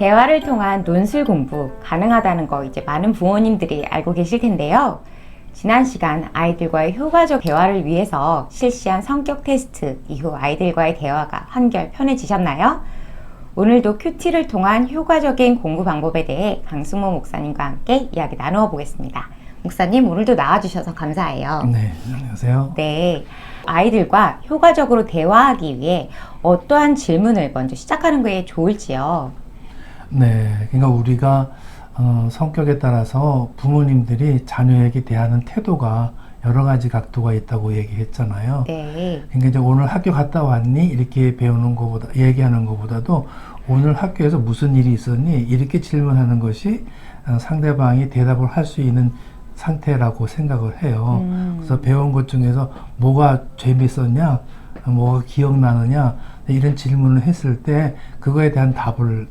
대화를 통한 논술 공부 가능하다는 거 이제 많은 부모님들이 알고 계실 텐데요. 지난 시간 아이들과의 효과적 대화를 위해서 실시한 성격 테스트 이후 아이들과의 대화가 한결 편해지셨나요? 오늘도 큐티를 통한 효과적인 공부 방법에 대해 강승모 목사님과 함께 이야기 나누어 보겠습니다. 목사님, 오늘도 나와주셔서 감사해요. 네, 안녕하세요. 네, 아이들과 효과적으로 대화하기 위해 어떠한 질문을 먼저 시작하는 게 좋을지요? 네, 그러니까 우리가 성격에 따라서 부모님들이 자녀에게 대하는 태도가 여러 가지 각도가 있다고 얘기했잖아요. 네. 그러니까 이제 오늘 학교 갔다 왔니? 이렇게 배우는 것보다, 얘기하는 것보다도 오늘 학교에서 무슨 일이 있었니? 이렇게 질문하는 것이 상대방이 대답을 할 수 있는 상태라고 생각을 해요. 그래서 배운 것 중에서 뭐가 재밌었냐? 뭐가 기억나느냐? 이런 질문을 했을 때 그거에 대한 답을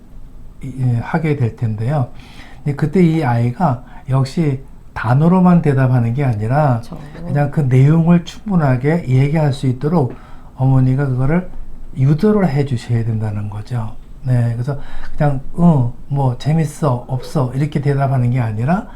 하게 될 텐데요. 그때 이 아이가 역시 단어로만 대답하는 게 아니라 그렇죠. 그냥 그 내용을 충분하게 얘기할 수 있도록 어머니가 그거를 유도를 해 주셔야 된다는 거죠. 네, 그래서 그냥 뭐 재밌어, 없어 이렇게 대답하는 게 아니라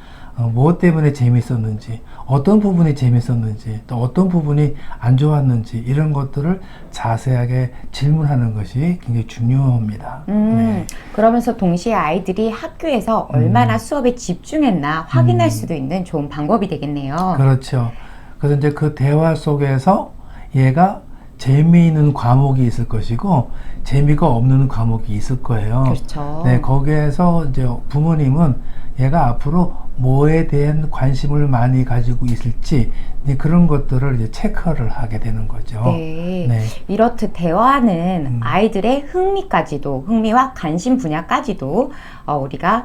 무엇 때문에 재밌었는지, 어떤 부분이 재밌었는지, 또 어떤 부분이 안 좋았는지 이런 것들을 자세하게 질문하는 것이 굉장히 중요합니다. 네. 그러면서 동시에 아이들이 학교에서 얼마나 수업에 집중했나 확인할 수도 있는 좋은 방법이 되겠네요. 그렇죠. 그래서 이제 그 대화 속에서 얘가 재미있는 과목이 있을 것이고 재미가 없는 과목이 있을 거예요. 그렇죠. 네, 거기에서 이제 부모님은 얘가 앞으로 뭐에 대한 관심을 많이 가지고 있을지 그런 것들을 이제 체크를 하게 되는 거죠. 네. 네. 이렇듯 대화는 아이들의 흥미와 관심 분야까지도 우리가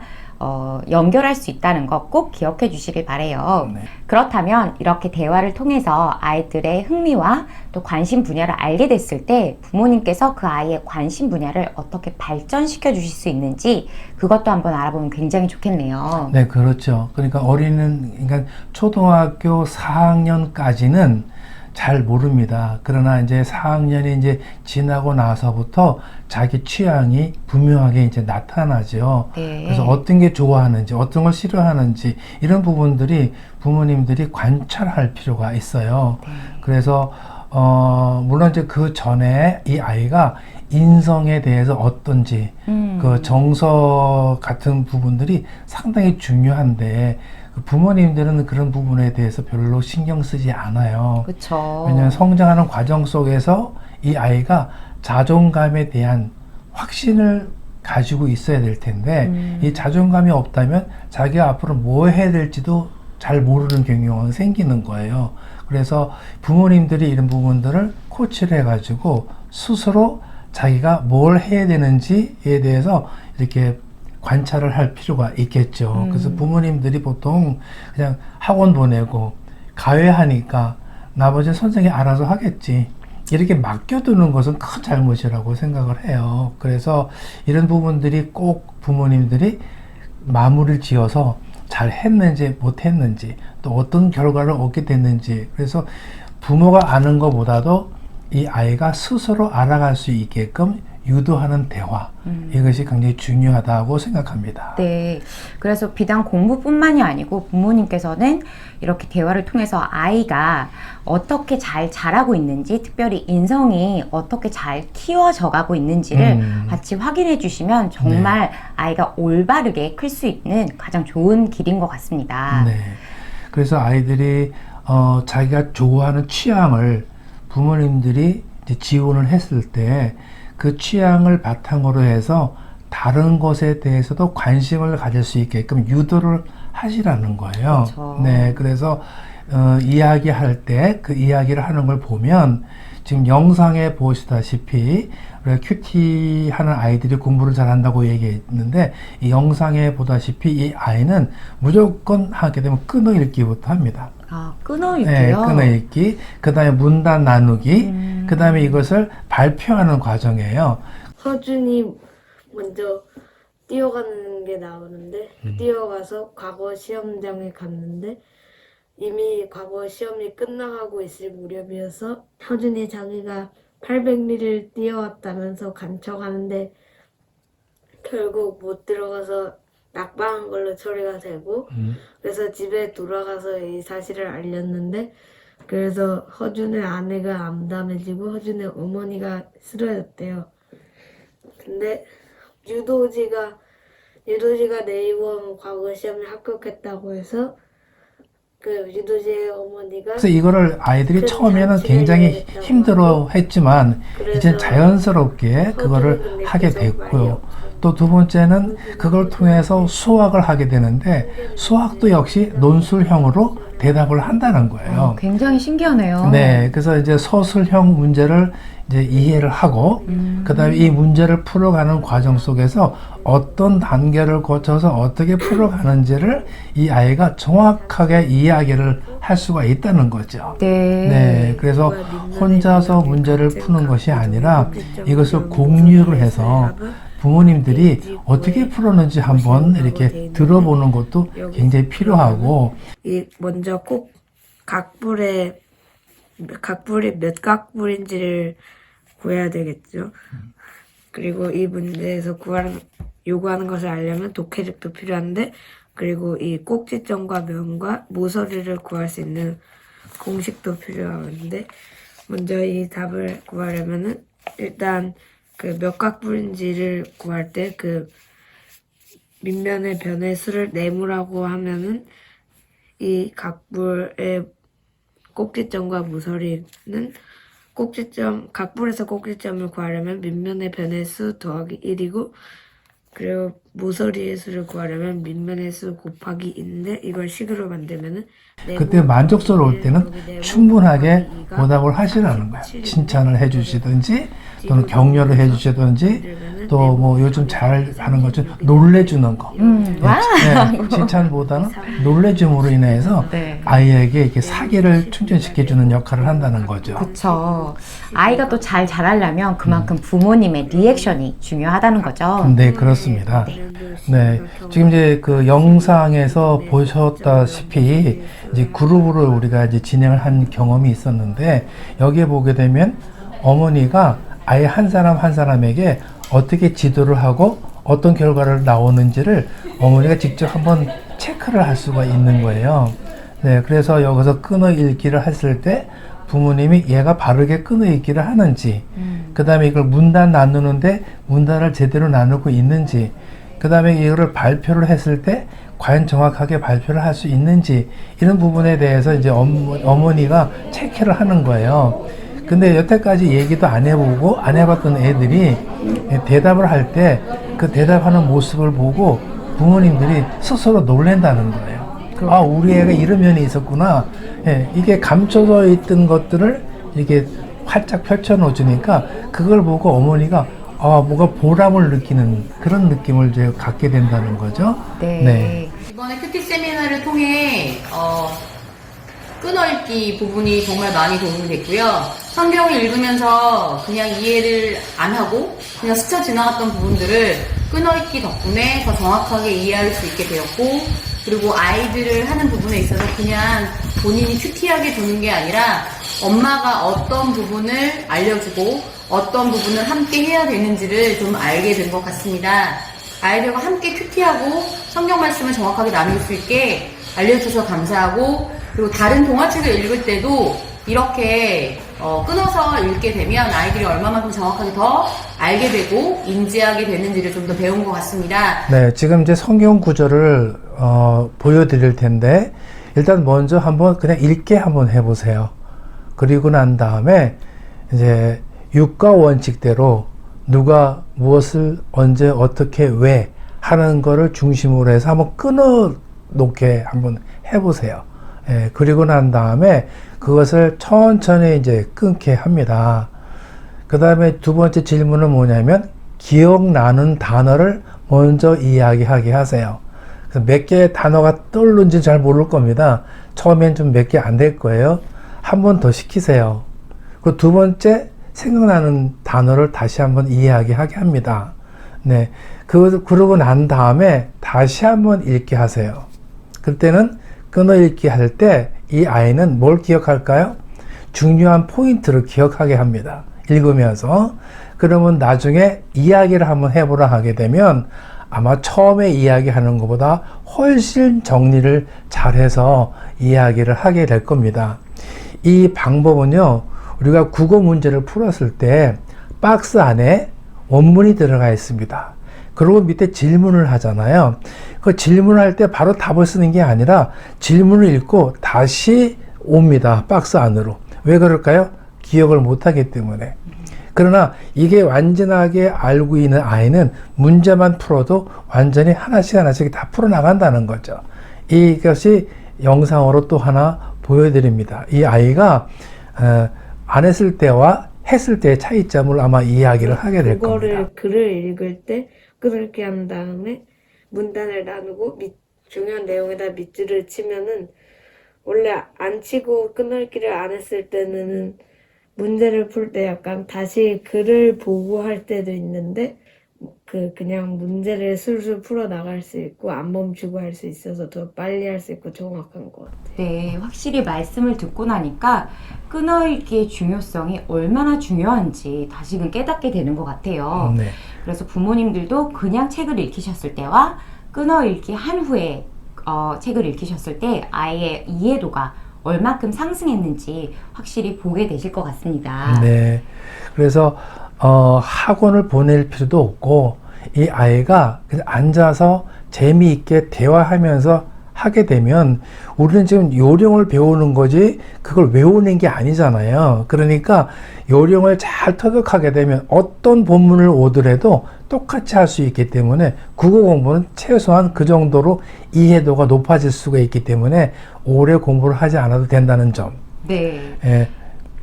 연결할 수 있다는 거 꼭 기억해 주시길 바래요. 네. 그렇다면 이렇게 대화를 통해서 아이들의 흥미와 또 관심 분야를 알게 됐을 때 부모님께서 그 아이의 관심 분야를 어떻게 발전시켜 주실 수 있는지 그것도 한번 알아보면 굉장히 좋겠네요. 네, 그렇죠. 그러니까 그러니까 초등학교 4학년까지는 잘 모릅니다. 그러나 이제 4학년이 이제 지나고 나서부터 자기 취향이 분명하게 이제 나타나죠. 네. 그래서 어떤 게 좋아하는지, 어떤 걸 싫어하는지 이런 부분들이 부모님들이 관찰할 필요가 있어요. 네. 그래서 물론 이제 그 전에 이 아이가 인성에 대해서 어떤지 그 정서 같은 부분들이 상당히 중요한데 부모님들은 그런 부분에 대해서 별로 신경 쓰지 않아요. 그렇죠. 왜냐하면 성장하는 과정 속에서 이 아이가 자존감에 대한 확신을 가지고 있어야 될 텐데 이 자존감이 없다면 자기가 앞으로 뭐 해야 될지도 잘 모르는 경우가 생기는 거예요. 그래서 부모님들이 이런 부분들을 코치를 해가지고 스스로 자기가 뭘 해야 되는지에 대해서 이렇게 관찰을 할 필요가 있겠죠. 그래서 부모님들이 보통 그냥 학원 보내고 가외하니까 나머지 선생님이 알아서 하겠지. 이렇게 맡겨두는 것은 큰 잘못이라고 생각을 해요. 그래서 이런 부분들이 꼭 부모님들이 마무리를 지어서 잘 했는지 못했는지 또 어떤 결과를 얻게 됐는지 그래서 부모가 아는 것보다도 이 아이가 스스로 알아갈 수 있게끔 유도하는 대화 이것이 굉장히 중요하다고 생각합니다. 네. 그래서 비단 공부뿐만이 아니고 부모님께서는 이렇게 대화를 통해서 아이가 어떻게 잘 자라고 있는지, 특별히 인성이 어떻게 잘 키워져 가고 있는지를 같이 확인해 주시면 정말 아이가 올바르게 클 수 있는 가장 좋은 길인 것 같습니다. 네. 그래서 아이들이 자기가 좋아하는 취향을 부모님들이 이제 지원을 했을 때 그 취향을 바탕으로 해서 다른 것에 대해서도 관심을 가질 수 있게끔 유도를 하시라는 거예요. 그렇죠. 네, 그래서 이야기할 때 그 이야기를 하는 걸 보면 지금 영상에 보시다시피 우리가 큐티 하는 아이들이 공부를 잘한다고 얘기했는데 이 영상에 보다시피 이 아이는 무조건 하게 되면 끊어읽기부터 합니다. 아, 끊어읽기요? 네, 끊어읽기, 그 다음에 문단 나누기, 그 다음에 이것을 발표하는 과정이에요. 서준이 먼저 뛰어가는 게 나오는데 뛰어가서 과거 시험장에 갔는데 이미 과거 시험이 끝나가고 있을 무렵이어서 서준이 자기가 800리를 뛰어왔다면서 간척하는데 결국 못 들어가서 낙방한 걸로 처리가 되고 그래서 집에 돌아가서 이 사실을 알렸는데 그래서 허준의 아내가 암담해지고 허준의 어머니가 쓰러졌대요. 근데 유도지가 네이버 과거 시험에 합격했다고 해서 그 유도지의 어머니가 그래서 이거를 아이들이 큰 처음에는 잔치를 굉장히 해야겠다고 힘들어 했지만 그래서 이제 자연스럽게 그거를 근데 하게 계속 말이 됐고요. 없어요. 또 두 번째는 그걸 통해서 수학을 하게 되는데 수학도 역시 논술형으로 대답을 한다는 거예요. 굉장히 신기하네요. 네, 그래서 이제 서술형 문제를 이제 이해를 하고, 그다음에 이 문제를 풀어가는 과정 속에서 어떤 단계를 거쳐서 어떻게 풀어가는지를 이 아이가 정확하게 이야기를 할 수가 있다는 거죠. 네. 네, 그래서 혼자서 문제를 푸는 것이 아니라 이것을 공유를 해서 부모님들이 어떻게 풀었는지 한번 이렇게 들어보는 것도 굉장히 필요하고, 이 먼저 꼭 각불이 몇 각불인지를 구해야 되겠죠. 그리고 이 문제에서 요구하는 것을 알려면 독해력도 필요한데 그리고 이 꼭지점과 면과 모서리를 구할 수 있는 공식도 필요한데 먼저 이 답을 구하려면은 일단 그 몇 각불인지를 구할 때 그 밑면의 변의 수를 네모라고 하면은 이 각불의 꼭지점과 모서리는 각불에서 꼭지점을 구하려면 밑면의 변의 수 더하기 1이고 그리고 모서리의 수를 구하려면 밑면의 수 곱하기 2인데 이걸 식으로 만들면은 그때 만족스러울 때는 충분하게 보답을 하시라는 거예요. 칭찬을 해주시든지 또는 격려를 해주시든지 또 뭐 요즘 잘 하는 것 중 놀래주는 거. 와. 네, 칭찬보다는 놀래줌으로 인해서 네. 아이에게 이렇게 사기를 충전시켜주는 역할을 한다는 거죠. 그렇죠. 아이가 또 잘 자라려면 그만큼 부모님의 리액션이 중요하다는 거죠. 네, 그렇습니다. 네, 지금 이제 그 영상에서 보셨다시피 이제 그룹으로 우리가 이제 진행을 한 경험이 있었는데 여기에 보게 되면 어머니가 아예 한 사람 한 사람에게 어떻게 지도를 하고 어떤 결과를 나오는지를 어머니가 직접 한번 체크를 할 수가 있는 거예요. 네, 그래서 여기서 끊어 읽기를 했을 때 부모님이 얘가 바르게 끊어 읽기를 하는지, 그 다음에 이걸 문단 나누는데 문단을 제대로 나누고 있는지, 그 다음에 이거를 발표를 했을 때 과연 정확하게 발표를 할 수 있는지, 이런 부분에 대해서 이제 어머니가 체크를 하는 거예요. 근데 여태까지 얘기도 안 해보고 안 해봤던 애들이 대답을 할 때 그 대답하는 모습을 보고 부모님들이 스스로 놀란다는 거예요. 아, 우리 애가 이런 면이 있었구나. 예, 이게 감춰져 있던 것들을 이렇게 활짝 펼쳐 놓으니까 그걸 보고 어머니가 뭔가 보람을 느끼는 그런 느낌을 이제 갖게 된다는 거죠. 네. 이번에 큐티 세미나를 통해 끊어읽기 부분이 정말 많이 도움이 됐고요. 성경을 읽으면서 그냥 이해를 안 하고 그냥 스쳐 지나갔던 부분들을 끊어읽기 덕분에 더 정확하게 이해할 수 있게 되었고 그리고 아이들을 하는 부분에 있어서 그냥 본인이 큐티하게 두는 게 아니라 엄마가 어떤 부분을 알려주고 어떤 부분을 함께 해야 되는지를 좀 알게 된 것 같습니다. 아이들과 함께 큐티하고 성경 말씀을 정확하게 나눌 수 있게 알려주셔서 감사하고 그리고 다른 동화책을 읽을 때도 이렇게 끊어서 읽게 되면 아이들이 얼마만큼 정확하게 더 알게 되고 인지하게 되는지를 좀 더 배운 것 같습니다. 네, 지금 이제 성경 구절을 보여드릴 텐데 일단 먼저 한번 그냥 읽게 한번 해보세요. 그리고 난 다음에 이제 육가 원칙대로 누가 무엇을 언제 어떻게 왜 하는 거를 중심으로 해서 한번 끊어 놓게 한번 해보세요. 예, 그리고 난 다음에 그것을 천천히 이제 끊게 합니다. 그 다음에 두 번째 질문은 뭐냐면 기억나는 단어를 먼저 이야기하게 하세요. 그래서 몇 개의 단어가 떠오르는지 잘 모를 겁니다. 처음엔 좀 몇 개 안 될 거예요. 한 번 더 시키세요. 그리고 두 번째 생각나는 단어를 다시 한번 이야기하게 합니다. 네, 그러고 난 다음에 다시 한번 읽게 하세요. 그때는 끊어 읽기 할 때 이 아이는 뭘 기억할까요? 중요한 포인트를 기억하게 합니다. 읽으면서. 그러면 나중에 이야기를 한번 해보라 하게 되면 아마 처음에 이야기하는 것보다 훨씬 정리를 잘해서 이야기를 하게 될 겁니다. 이 방법은요, 우리가 국어 문제를 풀었을 때 박스 안에 원문이 들어가 있습니다. 그리고 밑에 질문을 하잖아요. 그 질문할 때 바로 답을 쓰는 게 아니라 질문을 읽고 다시 옵니다. 박스 안으로. 왜 그럴까요? 기억을 못하기 때문에. 그러나 이게 완전하게 알고 있는 아이는 문제만 풀어도 완전히 하나씩 다 풀어나간다는 거죠. 이것이 영상으로 또 하나 보여드립니다. 이 아이가 안 했을 때와 했을 때의 차이점을 아마 이야기를 하게 될 겁니다. 글을 읽을 때 끊을게 한 다음에 문단을 나누고 중요한 내용에다 밑줄을 치면은 원래 안 치고 끊을기를 안 했을 때는 문제를 풀 때 약간 다시 글을 보고 할 때도 있는데 그냥 문제를 술술 풀어 나갈 수 있고 안 멈추고 할 수 있어서 더 빨리 할 수 있고 정확한 것 같아요. 네, 확실히 말씀을 듣고 나니까 끊어읽기의 중요성이 얼마나 중요한지 다시금 깨닫게 되는 것 같아요. 네. 그래서 부모님들도 그냥 책을 읽히셨을 때와 끊어읽기 한 후에 책을 읽히셨을 때 아이의 이해도가 얼마큼 상승했는지 확실히 보게 되실 것 같습니다. 네. 그래서 학원을 보낼 필요도 없고 이 아이가 그냥 앉아서 재미있게 대화하면서 하게 되면 우리는 지금 요령을 배우는 거지 그걸 외우는 게 아니잖아요. 그러니까 요령을 잘 터득하게 되면 어떤 본문을 오더라도 똑같이 할 수 있기 때문에 국어 공부는 최소한 그 정도로 이해도가 높아질 수가 있기 때문에 오래 공부를 하지 않아도 된다는 점. 네. 예.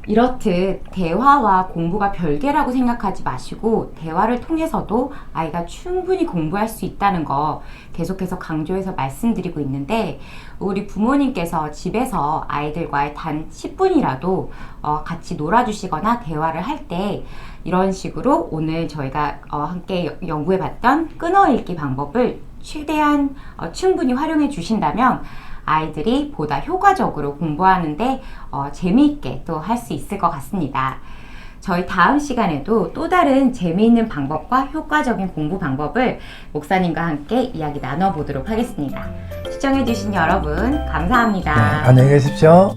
이렇듯 대화와 공부가 별개라고 생각하지 마시고 대화를 통해서도 아이가 충분히 공부할 수 있다는 거 계속해서 강조해서 말씀드리고 있는데 우리 부모님께서 집에서 아이들과의 단 10분이라도 같이 놀아주시거나 대화를 할 때 이런 식으로 오늘 저희가 함께 연구해봤던 끊어읽기 방법을 최대한 충분히 활용해 주신다면 아이들이 보다 효과적으로 공부하는데 재미있게 또 할 수 있을 것 같습니다. 저희 다음 시간에도 또 다른 재미있는 방법과 효과적인 공부 방법을 목사님과 함께 이야기 나눠보도록 하겠습니다. 시청해주신 여러분 감사합니다. 네, 안녕히 계십시오.